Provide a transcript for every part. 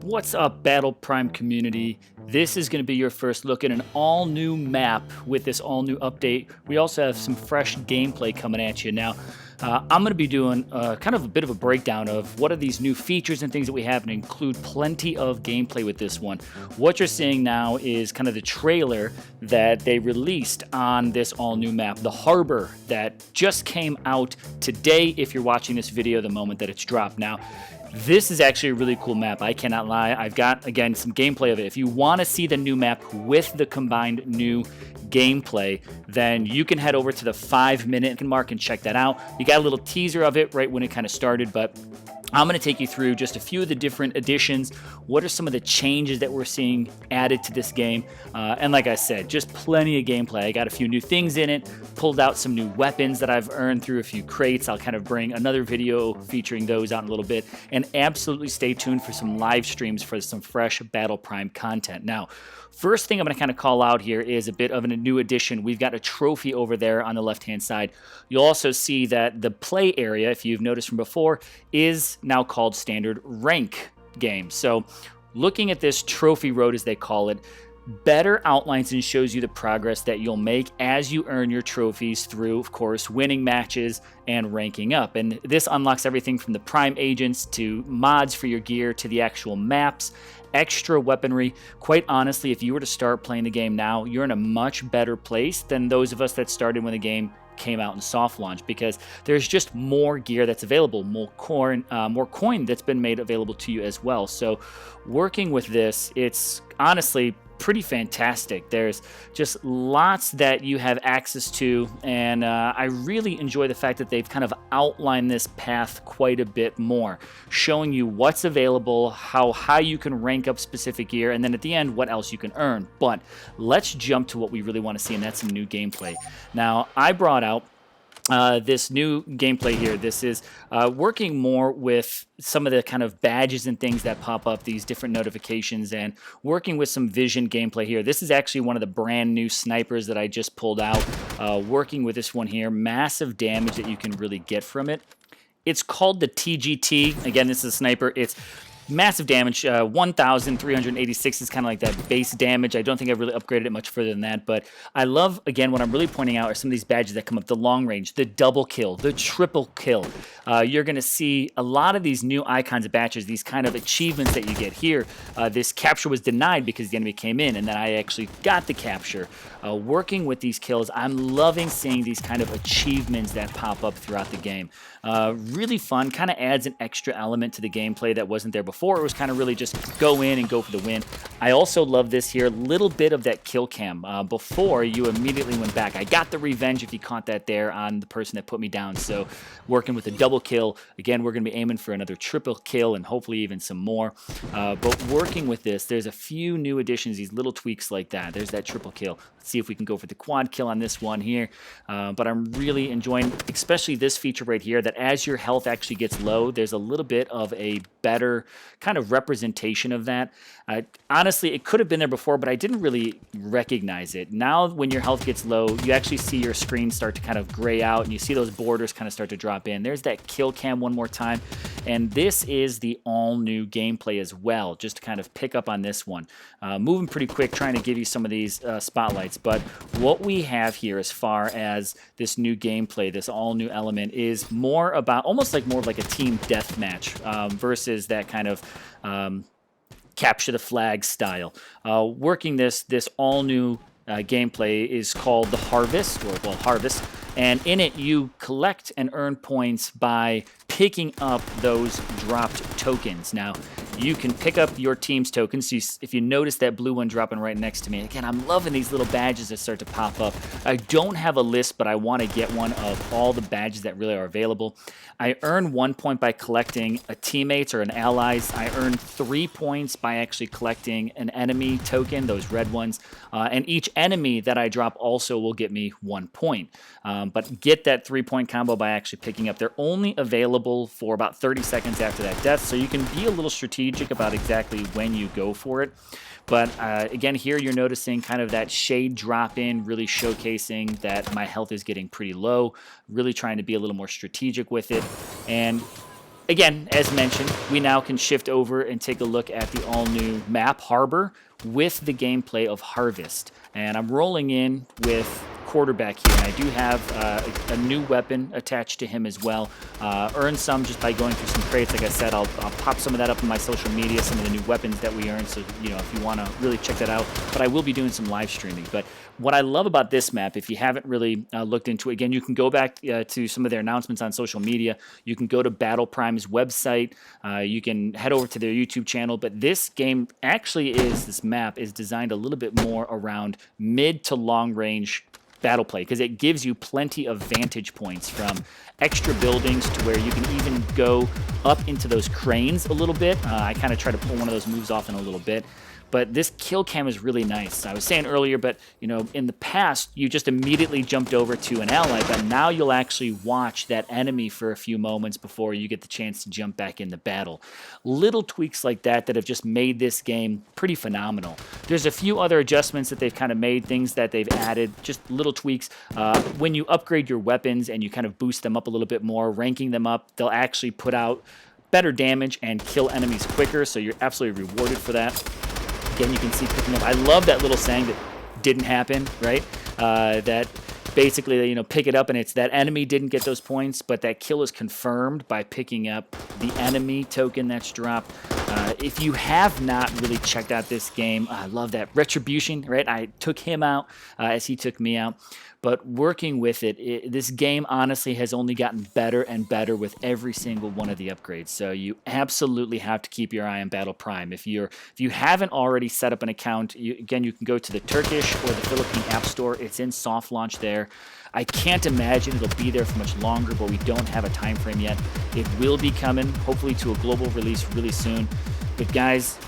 What's up, Battle Prime community? This is going to be your first look at an all-new map with this all-new update. We also have some fresh gameplay coming at you. Now, I'm going to be doing kind of a bit of a breakdown of what are these new features and things that we have, and include plenty of gameplay with this one. What you're seeing now is kind of the trailer that they released on this all-new map, the Harbor, that just came out today if you're watching this video the moment that it's dropped. Now, this is actually a really cool map. I cannot lie. I've got, again, some gameplay of it. If you want to see the new map with the combined new gameplay, then you can head over to the 5-minute mark and check that out. You got a little teaser of it right when it kind of started, but I'm going to take you through just a few of the different additions. What are some of the changes that we're seeing added to this game? And like I said, just plenty of gameplay. I got a few new things in it, pulled out some new weapons that I've earned through a few crates. I'll kind of bring another video featuring those out in a little bit. And absolutely stay tuned for some live streams for some fresh Battle Prime content. Now, first thing I'm going to kind of call out here is a bit of a new addition. We've got a trophy over there on the left-hand side. You'll also see that the play area, if you've noticed from before, is now called Standard Rank Game. So looking at this trophy road, as they call it, better outlines and shows you the progress that you'll make as you earn your trophies through, of course, winning matches and ranking up. And this unlocks everything from the Prime Agents to mods for your gear to the actual maps, extra weaponry. Quite honestly, if you were to start playing the game now, you're in a much better place than those of us that started when the game came out in soft launch, because there's just more gear that's available, more coin that's been made available to you as well. So working with this, it's honestly pretty fantastic. There's just lots that you have access to, and I really enjoy the fact that they've kind of outlined this path quite a bit more, showing you what's available, how high you can rank up specific gear, and then at the end, what else you can earn. But let's jump to what we really want to see, and that's some new gameplay. Now, I brought out this new gameplay here. This is working more with some of the kind of badges and things that pop up, these different notifications, and working with some vision gameplay here. This is actually one of the brand new snipers that I just pulled out. Working with this one here, massive damage that you can really get from it. It's called the TGT. Again, this is a sniper. It's massive damage, 1,386 is kind of like that base damage. I don't think I've really upgraded it much further than that, but I love, again, what I'm really pointing out are some of these badges that come up, the long range, the double kill, the triple kill. You're going to see a lot of these new icons of badges, these kind of achievements that you get here. This capture was denied because the enemy came in, and then I actually got the capture. Working with these kills, I'm loving seeing these kind of achievements that pop up throughout the game. Really fun, kind of adds an extra element to the gameplay that wasn't there before. It was kind of really just go in and go for the win. I also love this here, little bit of that kill cam before you immediately went back. I got the revenge, if you caught that there, on the person that put me down. So working with a double kill, again, we're going to be aiming for another triple kill and hopefully even some more. But working with this, there's a few new additions, these little tweaks like that. There's that triple kill. Let's see if we can go for the quad kill on this one here. But I'm really enjoying, especially this feature right here, that as your health actually gets low, there's a little bit of a better kind of representation of that. Honestly, it could have been there before, but I didn't really recognize it. Now, when your health gets low, you actually see your screen start to kind of gray out, and you see those borders kind of start to drop in. There's that kill cam one more time, and this is the all-new gameplay as well, just to kind of pick up on this one. Moving pretty quick, trying to give you some of these spotlights, but what we have here as far as this new gameplay, this all-new element, is more about, almost like more of like a team deathmatch versus that kind of capture the flag style. Working this all-new gameplay is called the Harvest, or well, Harvest, and in it you collect and earn points by picking up those dropped tokens. Now, you can pick up your team's tokens. So if you notice that blue one dropping right next to me, again, I'm loving these little badges that start to pop up. I don't have a list, but I want to get one of all the badges that really are available. I earn 1 point by collecting a teammate's or an ally's. I earn 3 points by actually collecting an enemy token, those red ones. And each enemy that I drop also will get me 1 point. But get that 3-point combo by actually picking up. They're only available for about 30 seconds after that death, so you can be a little strategic about exactly when you go for it. But again, here you're noticing kind of that shade drop in, really showcasing that my health is getting pretty low, really trying to be a little more strategic with it. And again, as mentioned, we now can shift over and take a look at the all-new map, Harbor, with the gameplay of Harvest. And I'm rolling in with quarterback here, and I do have a new weapon attached to him as well. Earned some just by going through some crates. Like I said, I'll pop some of that up on my social media, some of the new weapons that we earned, so you know, if you want to really check that out. But I will be doing some live streaming. But what I love about this map, if you haven't really looked into it, again, you can go back to some of their announcements on social media. You can go to Battle Prime's website. You can head over to their YouTube channel. But this game this map is designed a little bit more around mid to long range battle play, because it gives you plenty of vantage points, from extra buildings to where you can even go up into those cranes a little bit. I kind of try to pull one of those moves off in a little bit. But this kill cam is really nice. I was saying earlier, but you know, in the past, you just immediately jumped over to an ally, but now you'll actually watch that enemy for a few moments before you get the chance to jump back in the battle. Little tweaks like that have just made this game pretty phenomenal. There's a few other adjustments that they've kind of made, things that they've added, just little tweaks. When you upgrade your weapons and you kind of boost them up a little bit more, ranking them up, they'll actually put out better damage and kill enemies quicker, so you're absolutely rewarded for that. Again, you can see picking up. I love that little saying that didn't happen, right? That basically, you know, pick it up and it's that enemy didn't get those points, but that kill is confirmed by picking up the enemy token that's dropped. If you have not really checked out this game, I love that. Retribution, right? I took him out as he took me out. But working with this game honestly has only gotten better and better with every single one of the upgrades. So you absolutely have to keep your eye on Battle Prime. If you haven't already set up an account, again, you can go to the Turkish or the Philippine App Store. It's in soft launch there. I can't imagine it'll be there for much longer, but we don't have a time frame yet. It will be coming, hopefully, to a global release really soon. But guys,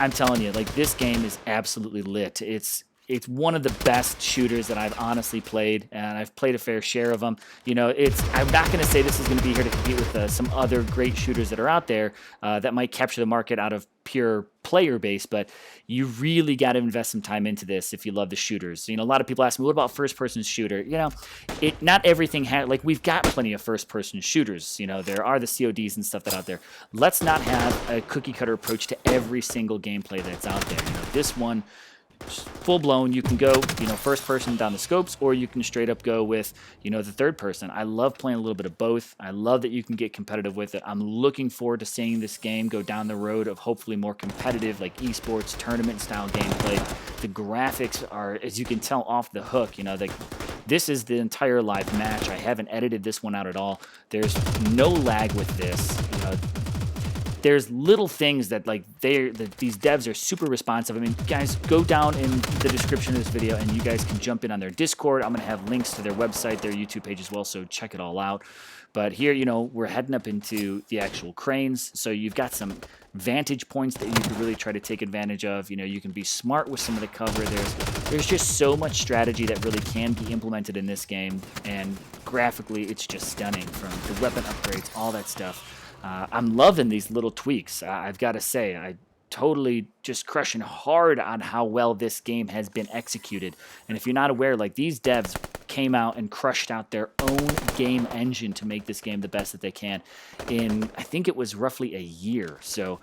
I'm telling you, like, this game is absolutely lit. It's one of the best shooters that I've honestly played, and I've played a fair share of them. You know, I'm not going to say this is going to be here to compete with some other great shooters that are out there that might capture the market out of pure player base, but you really got to invest some time into this if you love the shooters. You know, a lot of people ask me, what about first-person shooter? You know, not everything like, we've got plenty of first-person shooters. You know, there are the CODs and stuff that out there. Let's not have a cookie-cutter approach to every single gameplay that's out there. You know, this one, full blown, you can go, you know, first person down the scopes, or you can straight up go with, you know, the third person. I love playing a little bit of both. I love that you can get competitive with it. I'm looking forward to seeing this game go down the road of hopefully more competitive, like esports tournament style gameplay. The graphics are, as you can tell, off the hook. You know, this is the entire live match. I haven't edited this one out at all. There's no lag with this. You know, there's little things that, like, these devs are super responsive. I mean, guys, go down in the description of this video and you guys can jump in on their Discord. I'm going to have links to their website, their YouTube page as well, so check it all out. But here, you know, we're heading up into the actual cranes, so you've got some vantage points that you can really try to take advantage of. You know, you can be smart with some of the cover. There's just so much strategy that really can be implemented in this game, and graphically, it's just stunning, from the weapon upgrades, all that stuff. I'm loving these little tweaks. I've got to say, I totally just crushing hard on how well this game has been executed. And if you're not aware, like, these devs came out and crushed out their own game engine to make this game the best that they can in, I think it was roughly a year. So,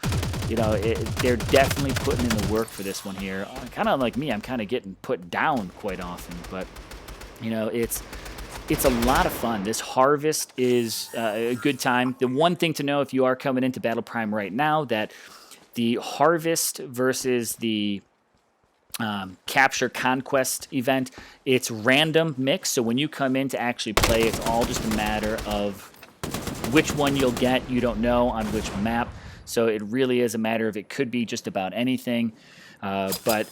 you know, they're definitely putting in the work for this one here. Kind of like me, I'm kind of getting put down quite often, but, you know, it's a lot of fun. This Harvest is a good time. The one thing to know if you are coming into Battle Prime right now, that the Harvest versus the Capture Conquest event, it's random mix. So when you come in to actually play, it's all just a matter of which one you'll get. You don't know on which map. So it really is a matter of, it could be just about anything. But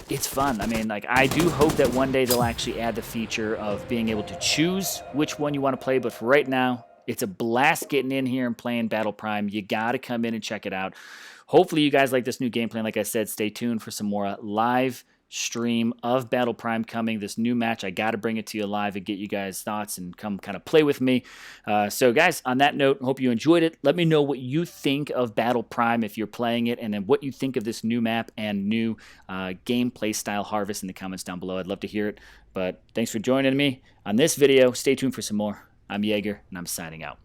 it's fun. I mean, like, I do hope that one day they'll actually add the feature of being able to choose which one you want to play. But for right now, it's a blast getting in here and playing Battle Prime. You got to come in and check it out. Hopefully you guys like this new game plan. Like I said, stay tuned for some more live stream of Battle Prime coming. This new match, I got to bring it to you live and get you guys' thoughts and come kind of play with me. So guys, on that note, hope you enjoyed it. Let me know what you think of Battle Prime if you're playing it, and then what you think of this new map and new gameplay style Harvest in the comments down below. I'd love to hear it. But thanks for joining me on this video. Stay tuned for some more. I'm Jaeger, and I'm signing out.